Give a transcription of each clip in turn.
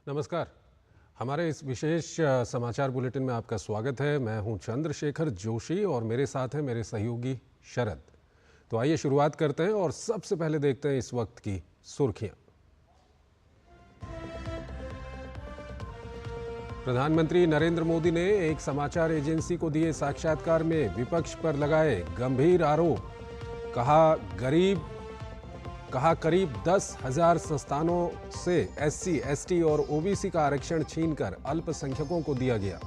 नमस्कार। हमारे इस विशेष समाचार बुलेटिन में आपका स्वागत है। मैं हूं चंद्रशेखर जोशी और मेरे साथ हैं मेरे सहयोगी शरद। तो आइए शुरुआत करते हैं और सबसे पहले देखते हैं इस वक्त की सुर्खियां। प्रधानमंत्री नरेंद्र मोदी ने एक समाचार एजेंसी को दिए साक्षात्कार में विपक्ष पर लगाए गंभीर आरोप। कहा करीब 10,000 संस्थानों से एससी, एसटी और ओबीसी का आरक्षण छीनकर अल्पसंख्यकों को दिया गया।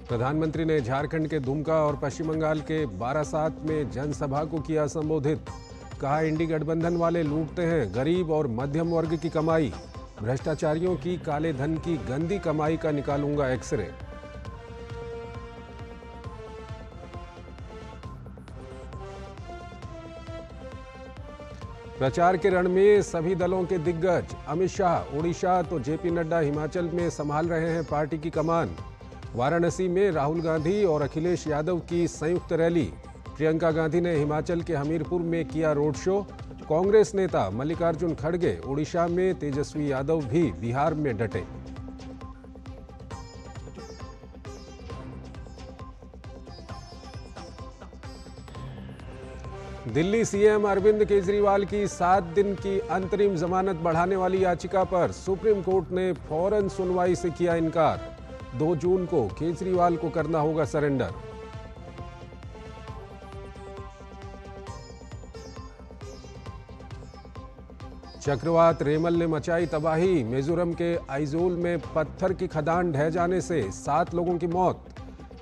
प्रधानमंत्री ने झारखंड के दुमका और पश्चिम बंगाल के बारासात में जनसभा को किया संबोधित। कहा इंडी गठबंधन वाले लूटते हैं गरीब और मध्यम वर्ग की कमाई। भ्रष्टाचारियों की काले धन की गंदी कमाई का निकालूंगा एक्सरे। प्रचार के रण में सभी दलों के दिग्गज। अमित शाह ओडिशा तो जेपी नड्डा हिमाचल में संभाल रहे हैं पार्टी की कमान। वाराणसी में राहुल गांधी और अखिलेश यादव की संयुक्त रैली। प्रियंका गांधी ने हिमाचल के हमीरपुर में किया रोड शो। कांग्रेस नेता मल्लिकार्जुन खड़गे ओडिशा में, तेजस्वी यादव भी बिहार में डटे। दिल्ली सीएम अरविंद केजरीवाल की 7 दिन की अंतरिम जमानत बढ़ाने वाली याचिका पर सुप्रीम कोर्ट ने फौरन सुनवाई से किया इनकार। 2 जून को केजरीवाल को करना होगा सरेंडर। चक्रवात रेमल ने मचाई तबाही। मिजोरम के आइजोल में पत्थर की खदान ढह जाने से 7 लोगों की मौत।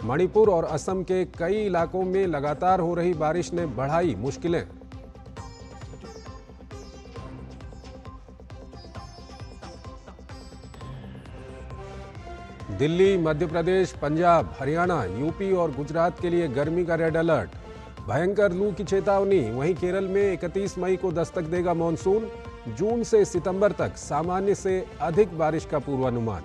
मणिपुर और असम के कई इलाकों में लगातार हो रही बारिश ने बढ़ाई मुश्किलें। दिल्ली, मध्य प्रदेश, पंजाब, हरियाणा, यूपी और गुजरात के लिए गर्मी का रेड अलर्ट। भयंकर लू की चेतावनी। वहीं केरल में 31 मई को दस्तक देगा मॉनसून। जून से सितंबर तक सामान्य से अधिक बारिश का पूर्वानुमान।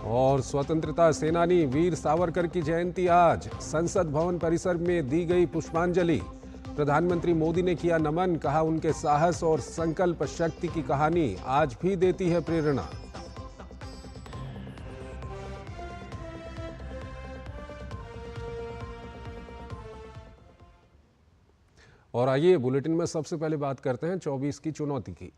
और स्वतंत्रता सेनानी वीर सावरकर की जयंती आज। संसद भवन परिसर में दी गई पुष्पांजलि। प्रधानमंत्री मोदी ने किया नमन। कहा उनके साहस और संकल्प शक्ति की कहानी आज भी देती है प्रेरणा। और आइए बुलेटिन में सबसे पहले बात करते हैं 24 की चुनौती की।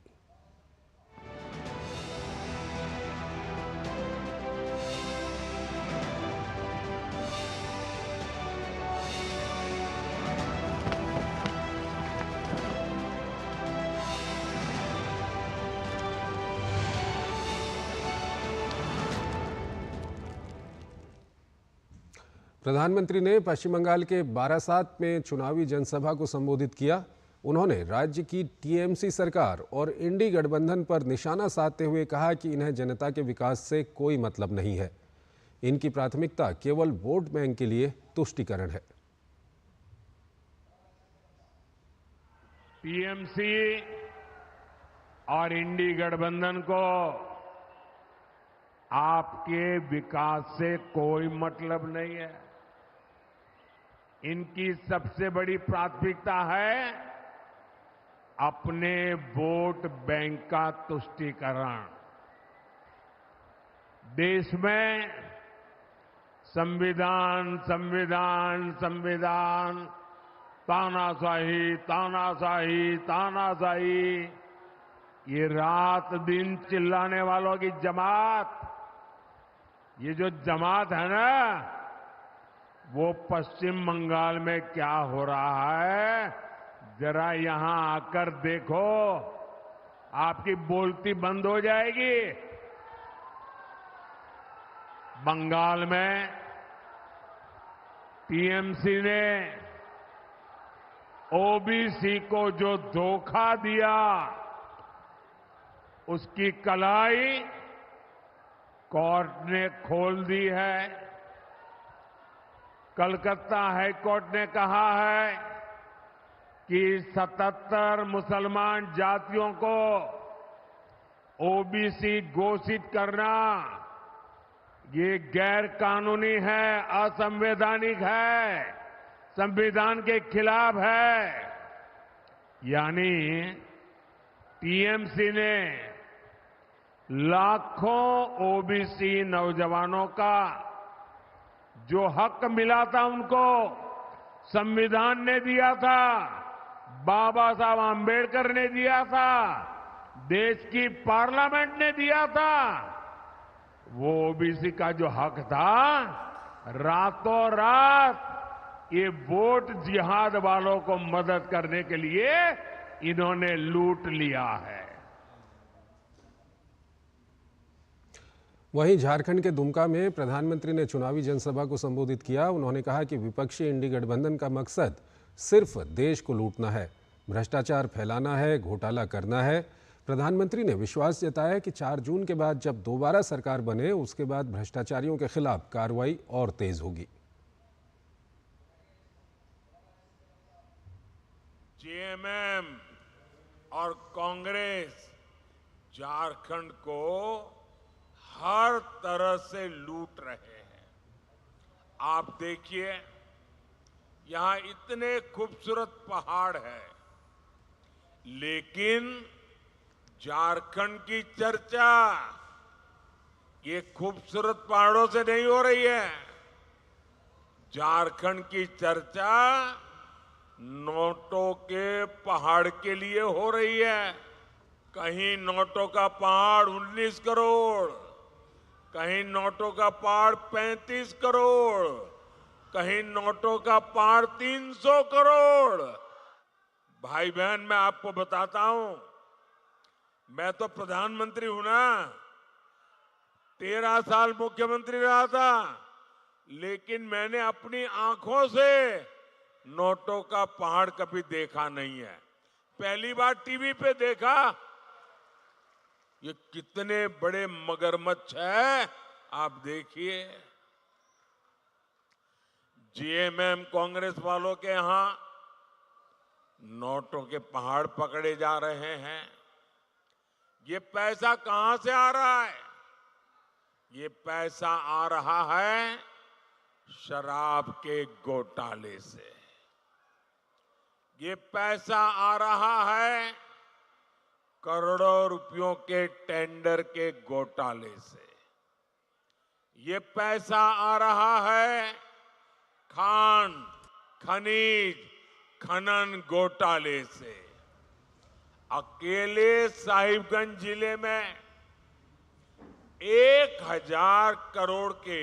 प्रधानमंत्री ने पश्चिम बंगाल के बारासात में चुनावी जनसभा को संबोधित किया। उन्होंने राज्य की टीएमसी सरकार और इंडी गठबंधन पर निशाना साधते हुए कहा कि इन्हें जनता के विकास से कोई मतलब नहीं है। इनकी प्राथमिकता केवल वोट बैंक के लिए तुष्टीकरण है। टीएमसी और इंडी गठबंधन को आपके विकास से कोई मतलब नहीं है। इनकी सबसे बड़ी प्राथमिकता है अपने वोट बैंक का तुष्टीकरण। देश में संविधान संविधान संविधान, तानाशाही तानाशाही तानाशाही, ये रात दिन चिल्लाने वालों की जमात, ये जो जमात है ना, वो पश्चिम बंगाल में क्या हो रहा है जरा यहां आकर देखो, आपकी बोलती बंद हो जाएगी। बंगाल में टीएमसी ने ओबीसी को जो धोखा दिया, उसकी कलाई कोर्ट ने खोल दी है। कलकत्ता हाई कोर्ट ने कहा है कि 77 मुसलमान जातियों को ओबीसी घोषित करना ये गैर कानूनी है, असंवैधानिक है, संविधान के खिलाफ है। यानी टीएमसी ने लाखों ओबीसी नौजवानों का जो हक मिला था उनको संविधान ने दिया था, बाबा साहब आंबेडकर ने दिया था, देश की पार्लियामेंट ने दिया था, वो ओबीसी का जो हक था रातों रात ये वोट जिहाद वालों को मदद करने के लिए इन्होंने लूट लिया है। वहीं झारखंड के दुमका में प्रधानमंत्री ने चुनावी जनसभा को संबोधित किया। उन्होंने कहा कि विपक्षी इंडी गठबंधन का मकसद सिर्फ देश को लूटना है, भ्रष्टाचार फैलाना है, घोटाला करना है। प्रधानमंत्री ने विश्वास जताया कि 4 जून के बाद जब दोबारा सरकार बने उसके बाद भ्रष्टाचारियों के खिलाफ कार्रवाई और तेज होगी। जेएमएम और कांग्रेस झारखंड को हर तरह से लूट रहे हैं। आप देखिए, यहां इतने खूबसूरत पहाड़ है, लेकिन झारखंड की चर्चा ये खूबसूरत पहाड़ों से नहीं हो रही है। झारखंड की चर्चा नोटों के पहाड़ के लिए हो रही है। कहीं नोटों का पहाड़ 19 करोड़, कहीं नोटों का पहाड़ 35 करोड़, कहीं नोटों का पहाड़ 300 करोड़। भाई बहन, मैं आपको बताता हूं, मैं तो प्रधानमंत्री हूं ना, 13 साल मुख्यमंत्री रहा था, लेकिन मैंने अपनी आंखों से नोटों का पहाड़ कभी देखा नहीं है। पहली बार टीवी पे देखा। ये कितने बड़े मगरमच्छ है, आप देखिए। जेएमएम कांग्रेस वालों के यहां नोटों के पहाड़ पकड़े जा रहे हैं। ये पैसा कहां से आ रहा है? ये पैसा आ रहा है शराब के घोटाले से। ये पैसा आ रहा है करोड़ों रुपयों के टेंडर के घोटाले से। ये पैसा आ रहा है खान, खनिज, खनन घोटाले से। अकेले साहिबगंज जिले में 1000 करोड़ के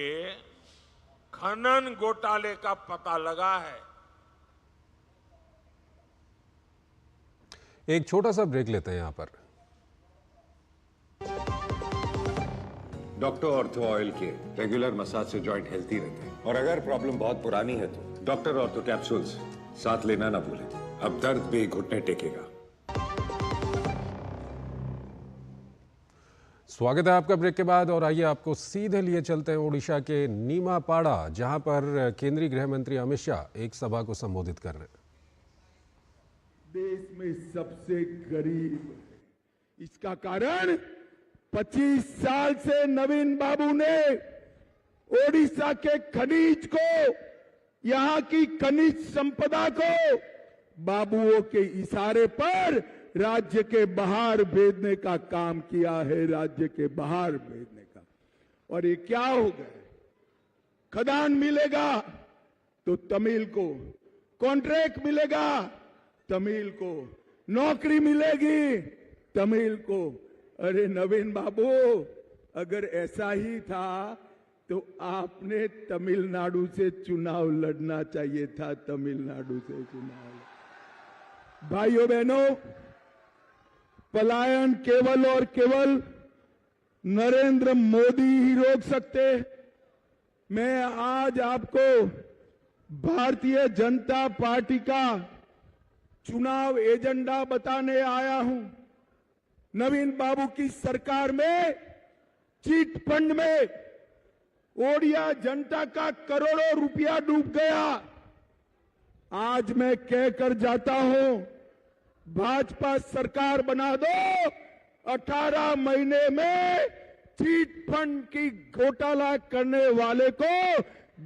खनन घोटाले का पता लगा है। एक छोटा सा ब्रेक लेते हैं यहां पर। डॉक्टर ऑर्थो ऑयल के रेगुलर मसाज से जॉइंट हेल्थी रहते हैं। और अगर प्रॉब्लम बहुत पुरानी है तो डॉक्टर ऑर्थो कैप्सूल्स साथ लेना ना भूलें। अब दर्द भी घुटने टेकेगा। स्वागत है आपका ब्रेक के बाद, और आइए आपको सीधे लिए चलते हैं ओडिशा के नीमापाड़ा, जहां पर केंद्रीय गृह मंत्री अमित शाह एक सभा को संबोधित कर रहे हैं। देश में सबसे गरीब, इसका कारण 25 साल से नवीन बाबू ने ओडिशा के खनिज को, यहां की खनिज संपदा को बाबुओं के इशारे पर राज्य के बाहर भेजने का काम किया है, राज्य के बाहर भेजने का। और ये क्या हो गया? खदान मिलेगा तो तमिल को, कॉन्ट्रैक्ट मिलेगा तमिल को, नौकरी मिलेगी तमिल को। अरे नवीन बाबू, अगर ऐसा ही था तो आपने तमिलनाडु से चुनाव लड़ना चाहिए था, तमिलनाडु से चुनाव। भाइयों बहनों, पलायन केवल और केवल नरेंद्र मोदी ही रोक सकते। मैं आज आपको भारतीय जनता पार्टी का चुनाव एजेंडा बताने आया हूं। नवीन बाबू की सरकार में चीट फंड में ओडिया जनता का करोड़ों रुपया डूब गया। आज मैं कहकर जाता हूं, भाजपा सरकार बना दो, 18 महीने में चीट फंड की घोटाला करने वाले को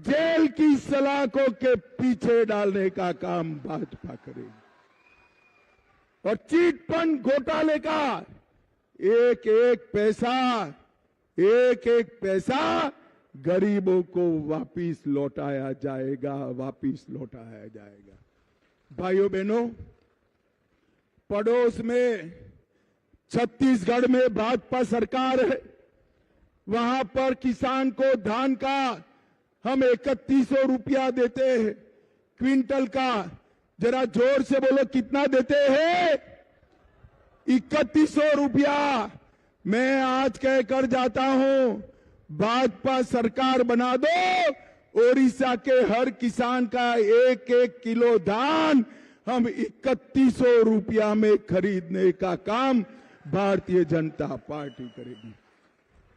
जेल की सलाखों के पीछे डालने का काम भाजपा करेगी। और चीट फंड घोटाले का एक एक पैसा गरीबों को वापिस लौटाया जाएगा। भाइयों बहनों, पड़ोस में छत्तीसगढ़ में भाजपा सरकार है। वहां पर किसान को धान का हम 3100 रुपया देते हैं क्विंटल का। जरा जोर से बोलो, कितना देते हैं? 3100 रुपया। मैं आज कहकर जाता हूं, भाजपा सरकार बना दो, ओडिशा के हर किसान का एक किलो धान हम 3100 रुपया में खरीदने का काम भारतीय जनता पार्टी करेगी।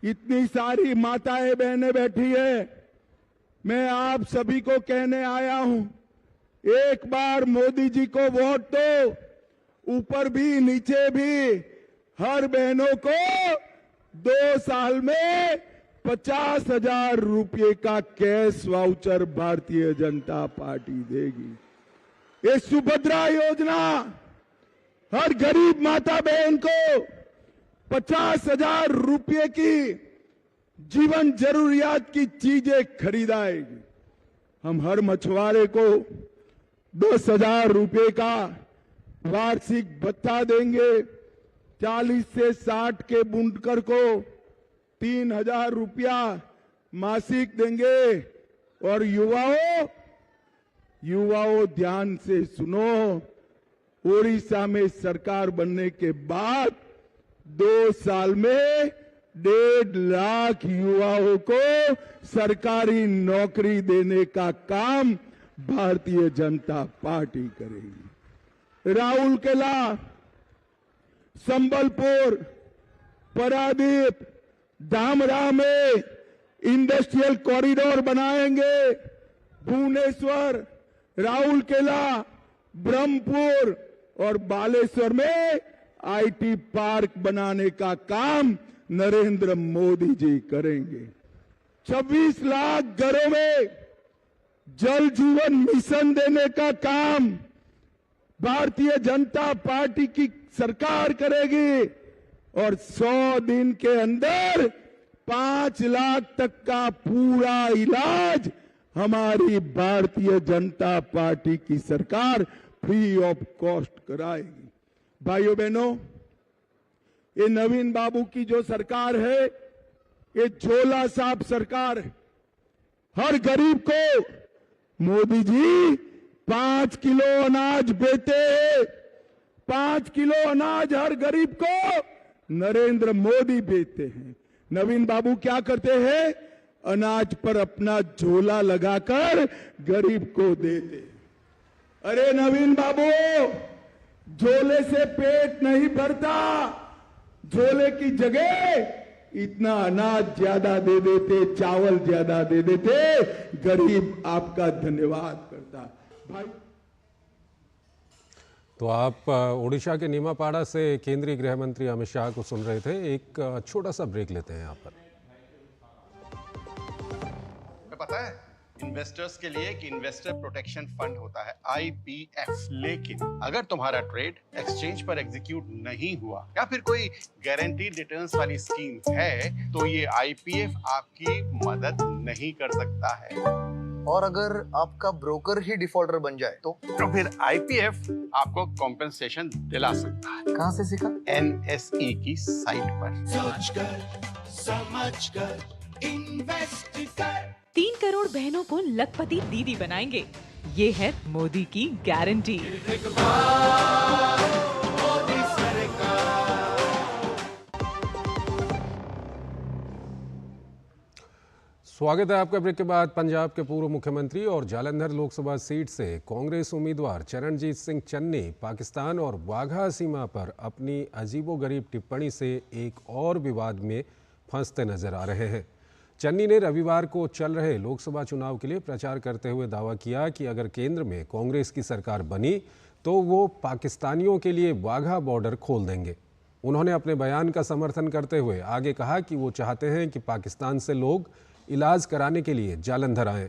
इतनी सारी माताएं बहनें बैठी है, मैं आप सभी को कहने आया हूं, एक बार मोदी जी को वोट दो। ऊपर भी नीचे भी हर बहनों को 2 साल में 50,000 रुपये का cash voucher Bharatiya Janata party देगी। ये सुभद्रा योजना हर गरीब माता बहन को 50,000 रुपये की जीवन जरूरियात की चीजें खरीदाएगी। हम हर मछुआरे को 10,000 रुपये का वार्षिक भत्ता देंगे। 40 से 60 के बुनकर को 3,000 रुपया मासिक देंगे। और युवाओं ध्यान से सुनो, ओडिशा में सरकार बनने के बाद 2 साल में 1.5 लाख युवाओं को सरकारी नौकरी देने का काम भारतीय जनता पार्टी करेगी। राउरकेला, संबलपुर, पारादीप, धामरा में इंडस्ट्रियल कॉरिडोर बनाएंगे। भुवनेश्वर, राउरकेला, ब्रह्मपुर और बालेश्वर में आईटी पार्क बनाने का काम नरेंद्र मोदी जी करेंगे। 26 लाख घरों में जल जीवन मिशन देने का काम भारतीय जनता पार्टी की सरकार करेगी। और 100 दिन के अंदर 5 लाख तक का पूरा इलाज हमारी भारतीय जनता पार्टी की सरकार फ्री ऑफ कॉस्ट कराएगी। भाइयों बहनों, ये नवीन बाबू की जो सरकार है, ये झोला साफ सरकार है। हर गरीब को मोदी जी 5 किलो अनाज देते हैं। 5 किलो अनाज हर गरीब को नरेंद्र मोदी बेचते हैं। नवीन बाबू क्या करते हैं? अनाज पर अपना झोला लगाकर गरीब को देते। अरे नवीन बाबू, झोले से पेट नहीं भरता, झोले की जगह इतना अनाज ज्यादा दे देते, चावल ज्यादा दे देते, गरीब आपका धन्यवाद करता। भाई, तो आप ओडिशा के नीमापाड़ा से केंद्रीय गृह मंत्री अमित शाह को सुन रहे थे। एक छोटा सा ब्रेक लेते हैं यहाँ पर। पता है इन्वेस्टर्स के लिए कि इन्वेस्टर प्रोटेक्शन फंड होता है IPF, लेकिन अगर तुम्हारा ट्रेड एक्सचेंज पर एग्जीक्यूट नहीं हुआ या फिर कोई गारंटीड रिटर्न्स वाली स्कीम है तो ये IPF आपकी मदद नहीं कर सकता है। और अगर आपका ब्रोकर ही डिफॉल्टर बन जाए तो फिर IPF आपको कॉम्पेंसेशन दिला सकता है। कहां से सीखा? NSE की साइट पर। सोचकर समझकर इन्वेस्ट कर। 3 करोड़ बहनों को लखपति दीदी बनाएंगे, ये है मोदी की गारंटी। स्वागत है आपका ब्रेक के बाद। पंजाब के पूर्व मुख्यमंत्री और जालंधर लोकसभा सीट से कांग्रेस उम्मीदवार चरणजीत सिंह चन्नी पाकिस्तान और वाघा सीमा पर अपनी अजीबोगरीब टिप्पणी से एक और विवाद में फंसते नजर आ रहे हैं। चन्नी ने रविवार को चल रहे लोकसभा चुनाव के लिए प्रचार करते हुए दावा किया कि अगर केंद्र में कांग्रेस की सरकार बनी तो वो पाकिस्तानियों के लिए वाघा बॉर्डर खोल देंगे। उन्होंने अपने बयान का समर्थन करते हुए आगे कहा कि वो चाहते हैं कि पाकिस्तान से लोग इलाज कराने के लिए जालंधर आएं।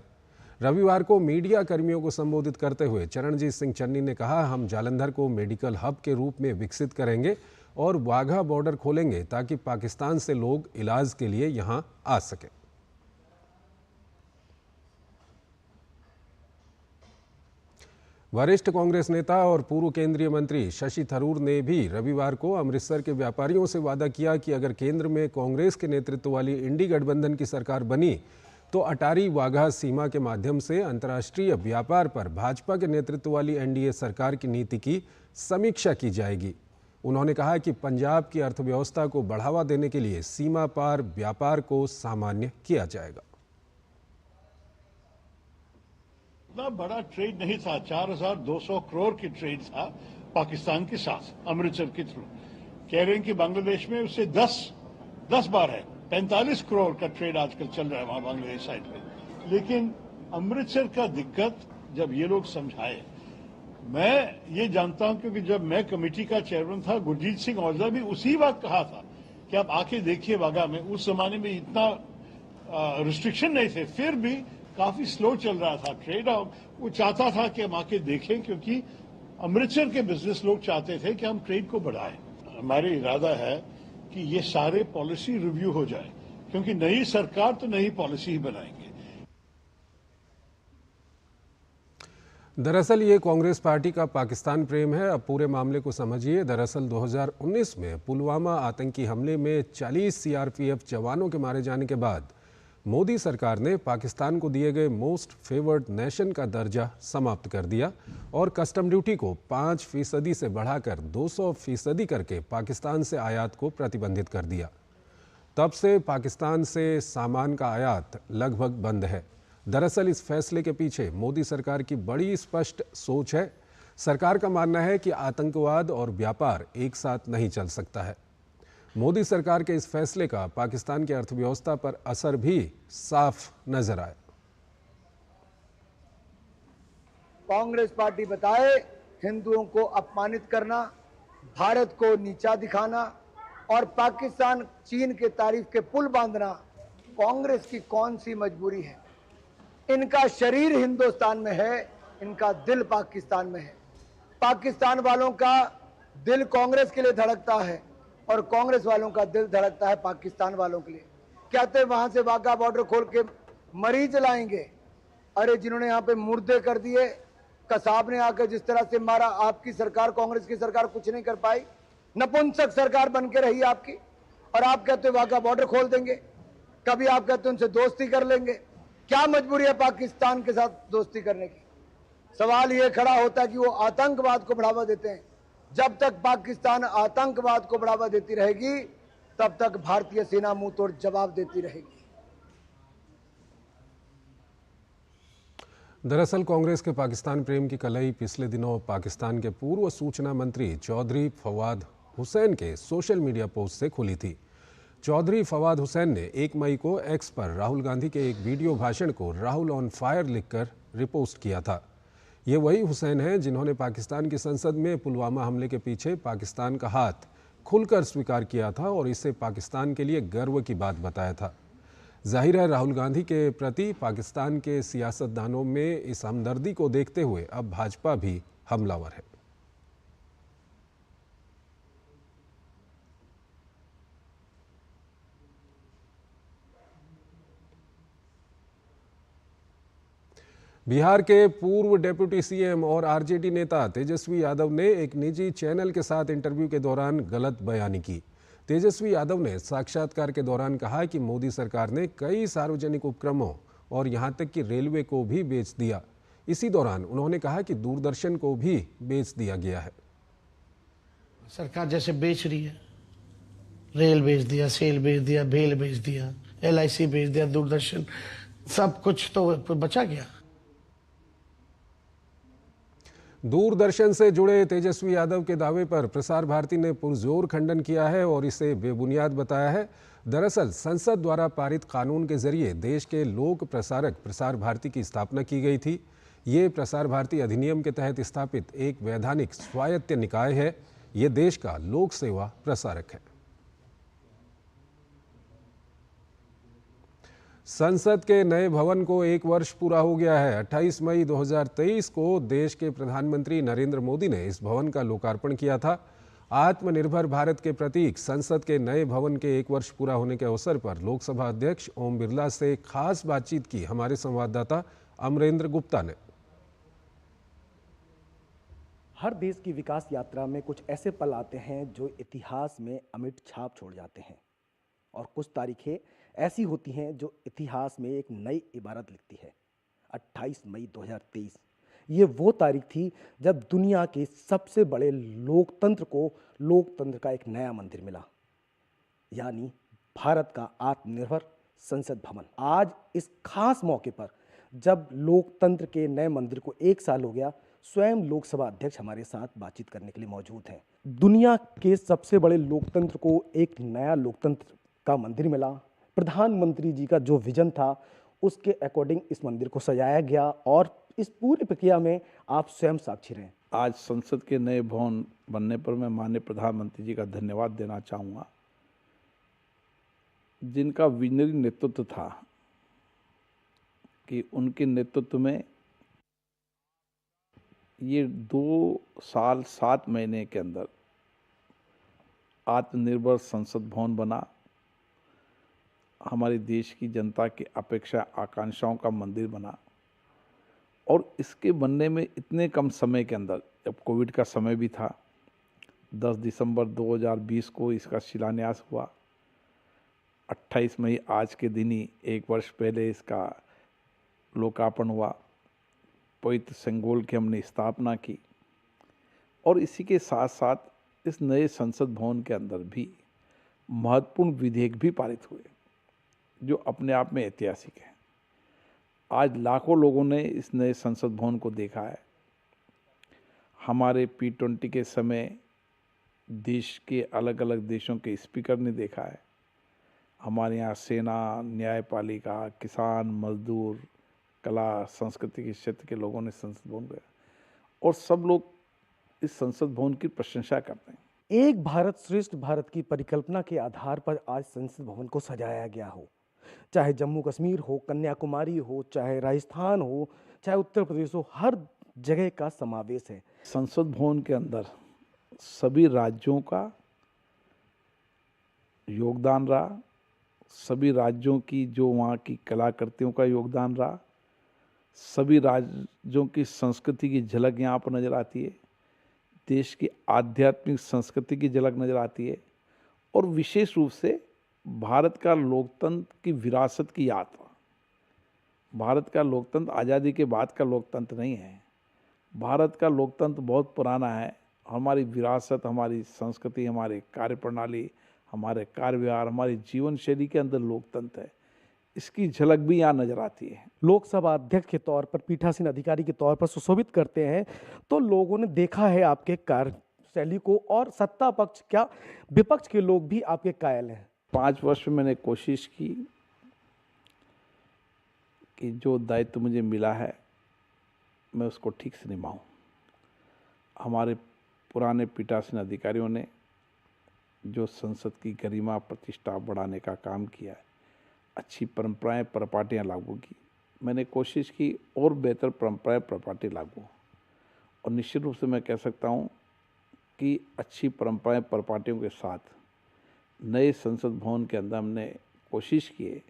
रविवार को मीडिया कर्मियों को संबोधित करते हुए चरणजीत सिंह चन्नी ने कहा, हम जालंधर को मेडिकल हब के रूप में विकसित करेंगे और वाघा बॉर्डर खोलेंगे ताकि पाकिस्तान से लोग इलाज के लिए यहां आ सकें। वरिष्ठ कांग्रेस नेता और पूर्व केंद्रीय मंत्री शशि थरूर ने भी रविवार को अमृतसर के व्यापारियों से वादा किया कि अगर केंद्र में कांग्रेस के नेतृत्व वाली इंडी गठबंधन की सरकार बनी तो अटारी वाघा सीमा के माध्यम से अंतर्राष्ट्रीय व्यापार पर भाजपा के नेतृत्व वाली एनडीए सरकार की नीति की समीक्षा की जाएगी। उन्होंने कहा कि पंजाब की अर्थव्यवस्था को बढ़ावा देने के लिए सीमा पार व्यापार को सामान्य किया जाएगा। इतना बड़ा ट्रेड नहीं था, 4200 करोड़ की ट्रेड था पाकिस्तान के साथ अमृतसर के थ्रू। कह रहे हैं कि बांग्लादेश में उससे 10 बार है, 45 करोड़ का ट्रेड आजकल चल रहा है वहां बांग्लादेश साइड पे। लेकिन अमृतसर का दिक्कत जब ये लोग समझाए, मैं ये जानता हूं क्योंकि जब मैं कमेटी का चेयरमैन था, गुरजीत सिंह औजला भी उसी बात कहा था कि आप आके देखिए वाघा में। उस जमाने में इतना रिस्ट्रिक्शन नहीं थे, फिर भी काफी स्लो चल रहा था ट्रेड। वो चाहता था कि हम आके देखें क्योंकि अमृतसर के बिजनेस लोग चाहते थे कि हम ट्रेड को बढ़ाएं। हमारे इरादा है कि ये सारे पॉलिसी रिव्यू हो जाए क्योंकि नई सरकार तो नई पॉलिसी ही बनाएंगे। दरअसल ये कांग्रेस पार्टी का पाकिस्तान प्रेम है। अब पूरे मामले को समझिए। दरअसल 2019 में पुलवामा आतंकी हमले में 40 सीआरपीएफ जवानों के मारे जाने के बाद मोदी सरकार ने पाकिस्तान को दिए गए मोस्ट फेवर्ड नेशन का दर्जा समाप्त कर दिया और कस्टम ड्यूटी को 5% से बढ़ाकर 200% करके पाकिस्तान से आयात को प्रतिबंधित कर दिया। तब से पाकिस्तान से सामान का आयात लगभग बंद है। दरअसल इस फैसले के पीछे मोदी सरकार की बड़ी स्पष्ट सोच है। सरकार का मानना है कि आतंकवाद और व्यापार एक साथ नहीं चल सकता है। मोदी सरकार के इस फैसले का पाकिस्तान की अर्थव्यवस्था पर असर भी साफ नजर आया। कांग्रेस पार्टी बताए हिंदुओं को अपमानित करना, भारत को नीचा दिखाना और पाकिस्तान चीन के तारीफ के पुल बांधना कांग्रेस की कौन सी मजबूरी है। इनका शरीर हिंदुस्तान में है, इनका दिल पाकिस्तान में है। पाकिस्तान वालों का दिल कांग्रेस के लिए धड़कता है और कांग्रेस वालों का दिल धड़कता है पाकिस्तान वालों के लिए। कहते वहां से वाघा बॉर्डर खोल के मरीज लाएंगे। अरे जिन्होंने यहाँ पे मुर्दे कर दिए, कसाब ने आकर जिस तरह से मारा, आपकी सरकार, कांग्रेस की सरकार कुछ नहीं कर पाई। नपुंसक सरकार बन के रही आपकी। और आप कहते वाघा बॉर्डर खोल देंगे, कभी आप कहते उनसे दोस्ती कर लेंगे। क्या मजबूरी है पाकिस्तान के साथ दोस्ती करने की? सवाल ये खड़ा होता है कि वो आतंकवाद को बढ़ावा देते हैं। जब तक पाकिस्तान आतंकवाद को बढ़ावा देती रहेगी तब तक भारतीय सेना मुंह तोड़ जवाब देती रहेगी। दरअसल कांग्रेस के पाकिस्तान प्रेम की कलई पिछले दिनों पाकिस्तान के पूर्व सूचना मंत्री चौधरी फवाद हुसैन के सोशल मीडिया पोस्ट से खुली थी। चौधरी फवाद हुसैन ने 1 मई को एक्स पर राहुल गांधी के एक वीडियो भाषण को राहुल ऑन फायर लिखकर रिपोस्ट किया था। ये वही हुसैन हैं जिन्होंने पाकिस्तान की संसद में पुलवामा हमले के पीछे पाकिस्तान का हाथ खुलकर स्वीकार किया था और इसे पाकिस्तान के लिए गर्व की बात बताया था। जाहिर है राहुल गांधी के प्रति पाकिस्तान के सियासतदानों में इस हमदर्दी को देखते हुए अब भाजपा भी हमलावर है। बिहार के पूर्व डिप्टी सीएम और आरजेडी नेता तेजस्वी यादव ने एक निजी चैनल के साथ इंटरव्यू के दौरान गलत बयानी की। तेजस्वी यादव ने साक्षात्कार के दौरान कहा कि मोदी सरकार ने कई सार्वजनिक उपक्रमों और यहां तक कि रेलवे को भी बेच दिया। इसी दौरान उन्होंने कहा कि दूरदर्शन को भी बेच दिया गया है। सरकार जैसे बेच रही है, रेल बेच दिया, सेल बेच दिया, भेल बेच दिया, LIC बेच दिया, दूरदर्शन, सब कुछ तो बचा गया। दूरदर्शन से जुड़े तेजस्वी यादव के दावे पर प्रसार भारती ने पुरजोर खंडन किया है और इसे बेबुनियाद बताया है। दरअसल संसद द्वारा पारित कानून के जरिए देश के लोक प्रसारक प्रसार भारती की स्थापना की गई थी। ये प्रसार भारती अधिनियम के तहत स्थापित एक वैधानिक स्वायत्त निकाय है। ये देश का लोक सेवा प्रसारक है। संसद के नए भवन को 1 वर्ष पूरा हो गया है। 28 मई 2023 को देश के प्रधानमंत्री नरेंद्र मोदी ने इस भवन का लोकार्पण किया था। आत्मनिर्भर भारत के प्रतीक संसद के नए भवन के 1 वर्ष पूरा होने के अवसर पर लोकसभा अध्यक्ष ओम बिरला से खास बातचीत की हमारे संवाददाता अमरेंद्र गुप्ता ने। हर देश की विकास यात्रा में कुछ ऐसे पल आते हैं जो इतिहास में अमिट छाप छोड़ जाते हैं, और कुछ तारीखें ऐसी होती हैं जो इतिहास में एक नई इबारत लिखती है। 28 मई 2023 ये वो तारीख थी जब दुनिया के सबसे बड़े लोकतंत्र को लोकतंत्र का एक नया मंदिर मिला, यानी भारत का आत्मनिर्भर संसद भवन। आज इस खास मौके पर जब लोकतंत्र के नए मंदिर को 1 साल हो गया, स्वयं लोकसभा अध्यक्ष हमारे साथ बातचीत करने के लिए मौजूद हैं। दुनिया के सबसे बड़े लोकतंत्र को एक नया लोकतंत्र का मंदिर मिला। प्रधानमंत्री जी का जो विजन था उसके अकॉर्डिंग इस मंदिर को सजाया गया, और इस पूरी प्रक्रिया में आप स्वयं साक्षी रहे। आज संसद के नए भवन बनने पर मैं माननीय प्रधानमंत्री जी का धन्यवाद देना चाहूँगा, जिनका विजनरी नेतृत्व था कि उनके नेतृत्व में ये 2 साल 7 महीने के अंदर आत्मनिर्भर संसद भवन बना। हमारे देश की जनता की अपेक्षा आकांक्षाओं का मंदिर बना, और इसके बनने में इतने कम समय के अंदर, जब कोविड का समय भी था, 10 दिसंबर 2020 को इसका शिलान्यास हुआ। 28 मई आज के दिन ही 1 वर्ष पहले इसका लोकार्पण हुआ। पवित्र संगोल की हमने स्थापना की, और इसी के साथ साथ इस नए संसद भवन के अंदर भी महत्वपूर्ण विधेयक भी पारित हुए, जो अपने आप में ऐतिहासिक है। आज लाखों लोगों ने इस नए संसद भवन को देखा है। हमारे P20 के समय देश के अलग अलग देशों के स्पीकर ने देखा है। हमारे यहाँ सेना, न्यायपालिका, किसान, मजदूर, कला, संस्कृति के क्षेत्र के लोगों ने संसद भवन गया, और सब लोग इस संसद भवन की प्रशंसा करते हैं। एक भारत श्रेष्ठ भारत की परिकल्पना के आधार पर आज संसद भवन को सजाया गया हो, चाहे जम्मू कश्मीर हो, कन्याकुमारी हो, चाहे राजस्थान हो, चाहे उत्तर प्रदेश हो, हर जगह का समावेश है। संसद भवन के अंदर सभी राज्यों का योगदान रहा, सभी राज्यों की जो वहाँ की कलाकृतियों का योगदान रहा, सभी राज्यों की संस्कृति की झलक यहाँ पर नज़र आती है, देश की आध्यात्मिक संस्कृति की झलक नज़र आती है, और विशेष रूप से भारत का लोकतंत्र की विरासत की यात्रा। भारत का लोकतंत्र आज़ादी के बाद का लोकतंत्र नहीं है। भारत का लोकतंत्र बहुत पुराना है। हमारी विरासत, हमारी संस्कृति, हमारी कार्यप्रणाली, हमारे कार्य व्यवहार, हमारी जीवन शैली के अंदर लोकतंत्र है। इसकी झलक भी यहाँ नजर आती है। लोकसभा अध्यक्ष के तौर पर, पीठासीन अधिकारी के तौर पर सुशोभित करते हैं, तो लोगों ने देखा है आपके कार्यशैली को, और सत्ता पक्ष क्या विपक्ष के लोग भी आपके कायल हैं। 5 वर्ष में मैंने कोशिश की कि जो दायित्व मुझे मिला है मैं उसको ठीक से निभाऊं। हमारे पुराने पीठासीन अधिकारियों ने जो संसद की गरिमा प्रतिष्ठा बढ़ाने का काम किया है, अच्छी परंपराएं परिपाटियाँ लागू की। मैंने कोशिश की और बेहतर परंपराएं परिपाटी लागू, और निश्चित रूप से मैं कह सकता हूं कि अच्छी परंपराएं परिपाटियों के साथ नए संसद भवन के अंदर हमने कोशिश की है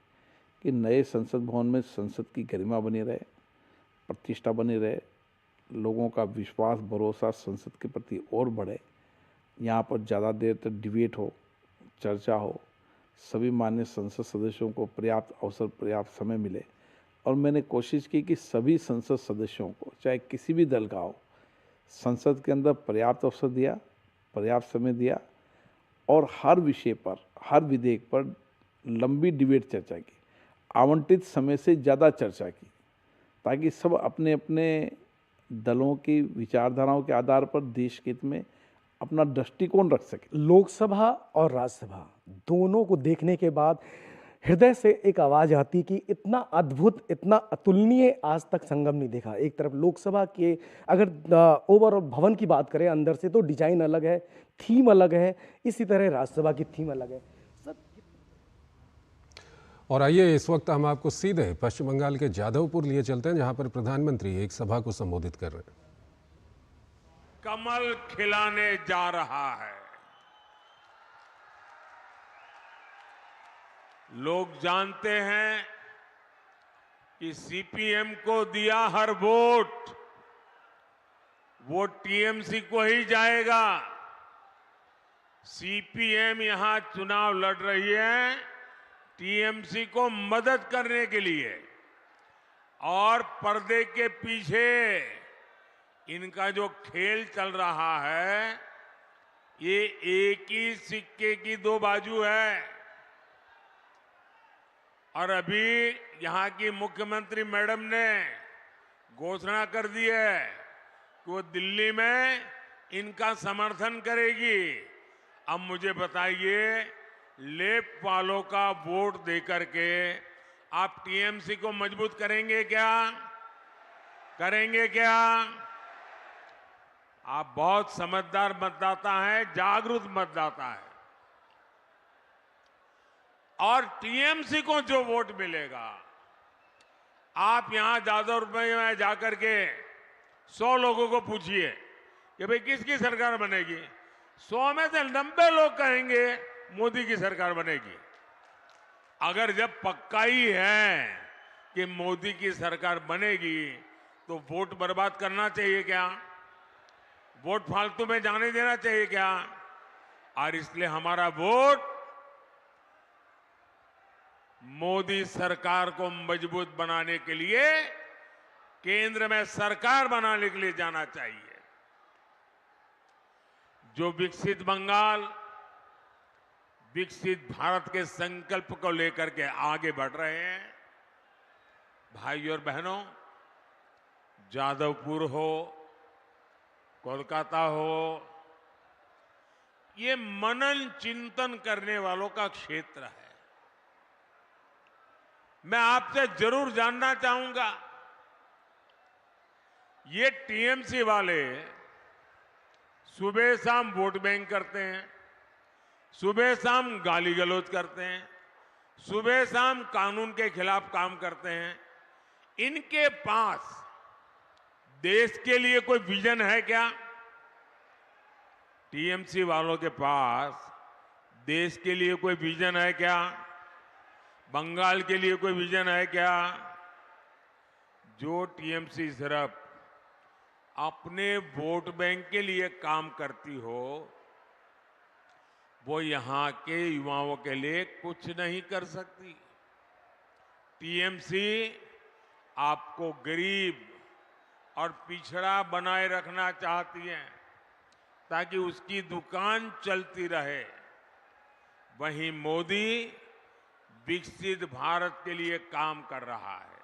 कि नए संसद भवन में संसद की गरिमा बनी रहे, प्रतिष्ठा बनी रहे, लोगों का विश्वास भरोसा संसद के प्रति और बढ़े, यहाँ पर ज़्यादा देर तक डिबेट हो, चर्चा हो, सभी माननीय संसद सदस्यों को पर्याप्त अवसर, पर्याप्त समय मिले। और मैंने कोशिश की कि सभी संसद सदस्यों को, चाहे किसी भी दल का हो, संसद के अंदर पर्याप्त अवसर दिया, पर्याप्त समय दिया, और हर विषय पर, हर विधेयक पर लंबी डिबेट चर्चा की, आवंटित समय से ज़्यादा चर्चा की, ताकि सब अपने अपने दलों की विचारधाराओं के आधार पर देश के हित में अपना दृष्टिकोण रख सके। लोकसभा और राज्यसभा दोनों को देखने के बाद हृदय से एक आवाज आती कि इतना अद्भुत, इतना अतुलनीय आज तक संगम नहीं देखा। एक तरफ लोकसभा के अगर ओवरऑल भवन की बात करें अंदर से तो डिजाइन अलग है, थीम अलग है, इसी तरह राज्यसभा की थीम अलग है। और आइए इस वक्त हम आपको सीधे पश्चिम बंगाल के जादवपुर लिए चलते हैं, जहां पर प्रधानमंत्री एक सभा को संबोधित कर रहे हैं। कमल खिलाने जा रहा है। लोग जानते हैं कि सीपीएम को दिया हर वोट वो टीएमसी को ही जाएगा। सीपीएम यहां चुनाव लड़ रही है टीएमसी को मदद करने के लिए, और पर्दे के पीछे इनका जो खेल चल रहा है ये एक ही सिक्के की दो बाजू है। और अभी यहां की मुख्यमंत्री मैडम ने घोषणा कर दी है कि वो दिल्ली में इनका समर्थन करेगी। अब मुझे बताइए, लेफ्ट वालों का वोट देकर के आप टीएमसी को मजबूत करेंगे क्या? करेंगे क्या? आप बहुत समझदार मतदाता हैं, जागरूक मतदाता है, और टीएमसी को जो वोट मिलेगा, आप यहां जादवपुर में जाकर के 100 लोगों को पूछिए कि भाई किसकी सरकार बनेगी, 100 में से 90 लोग कहेंगे मोदी की सरकार बनेगी। अगर जब पक्का ही है कि मोदी की सरकार बनेगी तो वोट बर्बाद करना चाहिए क्या? वोट फालतू में जाने देना चाहिए क्या? और इसलिए हमारा वोट मोदी सरकार को मजबूत बनाने के लिए, केंद्र में सरकार बनाने के लिए जाना चाहिए। जो विकसित बंगाल, विकसित भारत के संकल्प को लेकर के आगे बढ़ रहे हैं, भाई और बहनों, जादवपुर हो, कोलकाता हो, ये मनन चिंतन करने वालों का क्षेत्र है। मैं आपसे जरूर जानना चाहूंगा, ये टीएमसी वाले सुबह शाम वोट बैंक करते हैं, सुबह शाम गाली गलौज करते हैं, सुबह शाम कानून के खिलाफ काम करते हैं। इनके पास देश के लिए कोई विजन है क्या? टीएमसी वालों के पास देश के लिए कोई विजन है क्या? बंगाल के लिए कोई विजन है क्या? जो टीएमसी सिर्फ अपने वोट बैंक के लिए काम करती हो, वो यहां के युवाओं के लिए कुछ नहीं कर सकती। टीएमसी आपको गरीब और पिछड़ा बनाए रखना चाहती है ताकि उसकी दुकान चलती रहे। वहीं मोदी विकसित भारत के लिए काम कर रहा है।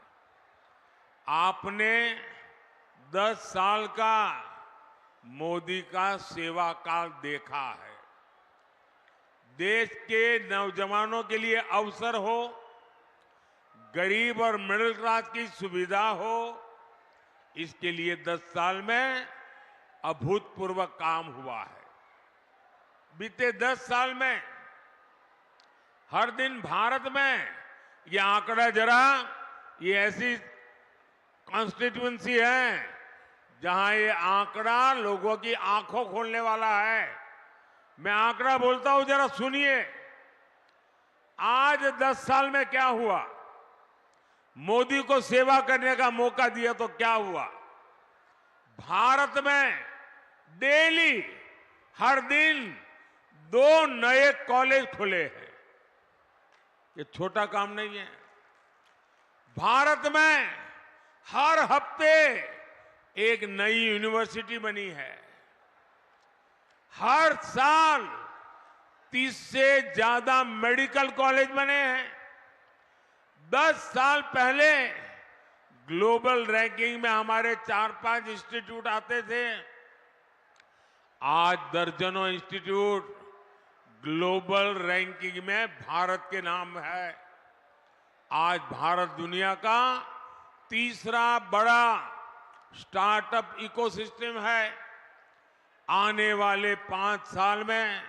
आपने 10 साल का मोदी का सेवा काल देखा है। देश के नौजवानों के लिए अवसर हो, गरीब और मिडिल क्लास की सुविधा हो, इसके लिए 10 साल में अभूतपूर्व काम हुआ है। बीते 10 साल में हर दिन भारत में ये आंकड़ा जरा, ये ऐसी कॉन्स्टिट्यूएंसी है जहां ये आंकड़ा लोगों की आंखों खोलने वाला है। मैं आंकड़ा बोलता हूं, जरा सुनिए। आज 10 साल में क्या हुआ? मोदी को सेवा करने का मौका दिया तो क्या हुआ? भारत में डेली हर दिन 2 नए कॉलेज खुले हैं। ये छोटा काम नहीं है। भारत में हर हफ्ते एक नई यूनिवर्सिटी बनी है। हर साल 30 से ज्यादा मेडिकल कॉलेज बने हैं। 10 साल पहले ग्लोबल रैंकिंग में हमारे 4-5 इंस्टीट्यूट आते थे, आज दर्जनों इंस्टीट्यूट ग्लोबल रैंकिंग में भारत के नाम है। आज भारत दुनिया का तीसरा बड़ा स्टार्टअप इकोसिस्टम है। आने वाले 5 साल में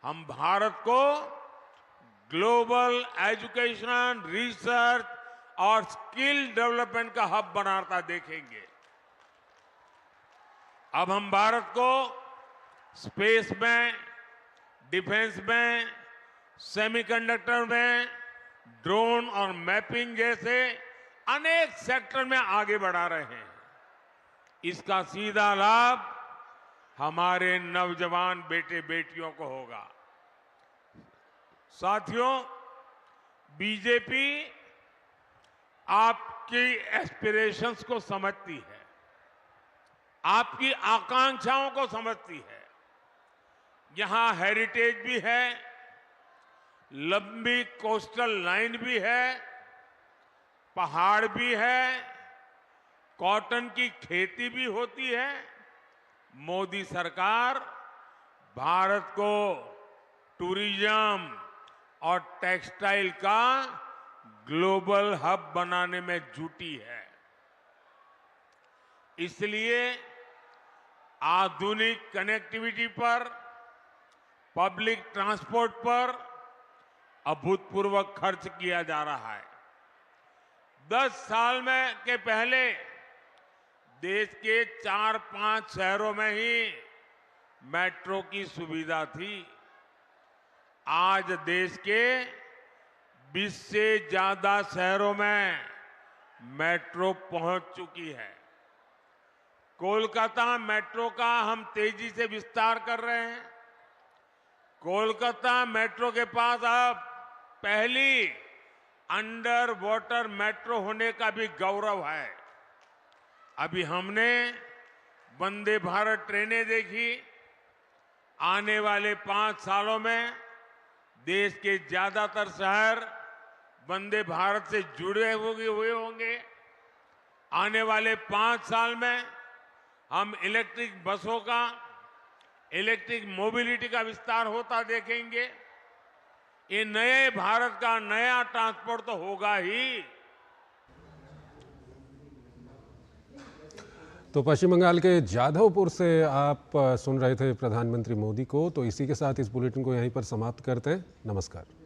हम भारत को ग्लोबल एजुकेशन, रिसर्च और स्किल डेवलपमेंट का हब बनाता देखेंगे। अब हम भारत को स्पेस में, डिफेंस में, सेमीकंडक्टर में, ड्रोन और मैपिंग जैसे अनेक सेक्टर में आगे बढ़ा रहे हैं। इसका सीधा लाभ हमारे नौजवान बेटे बेटियों को होगा। साथियों, बीजेपी आपकी एस्पिरेशंस को समझती है, आपकी आकांक्षाओं को समझती है। यहां हेरिटेज भी है, लंबी कोस्टल लाइन भी है, पहाड़ भी है, कॉटन की खेती भी होती है। मोदी सरकार भारत को टूरिज्म और टेक्सटाइल का ग्लोबल हब बनाने में जुटी है। इसलिए आधुनिक कनेक्टिविटी पर, पब्लिक ट्रांसपोर्ट पर अभूतपूर्व खर्च किया जा रहा है। 10 साल में के पहले देश के 4-5 शहरों में ही मेट्रो की सुविधा थी। आज देश के 20 से ज्यादा शहरों में मेट्रो पहुंच चुकी है। कोलकाता मेट्रो का हम तेजी से विस्तार कर रहे हैं। कोलकाता मेट्रो के पास अब पहली अंडर वाटर मेट्रो होने का भी गौरव है। अभी हमने वंदे भारत ट्रेनें देखी। आने वाले 5 सालों में देश के ज्यादातर शहर वंदे भारत से जुड़े हुए होंगे। आने वाले 5 साल में हम इलेक्ट्रिक बसों का, इलेक्ट्रिक मोबिलिटी का विस्तार होता देखेंगे। ये नए भारत का नया ट्रांसपोर्ट तो होगा ही। तो पश्चिम बंगाल के जाधवपुर से आप सुन रहे थे प्रधानमंत्री मोदी को। तो इसी के साथ इस बुलेटिन को यहीं पर समाप्त करते हैं। नमस्कार।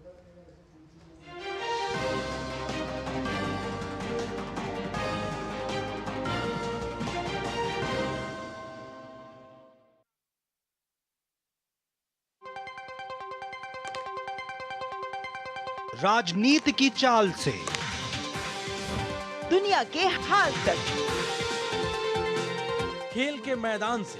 राजनीति की चाल से दुनिया के हाल तक, खेल के मैदान से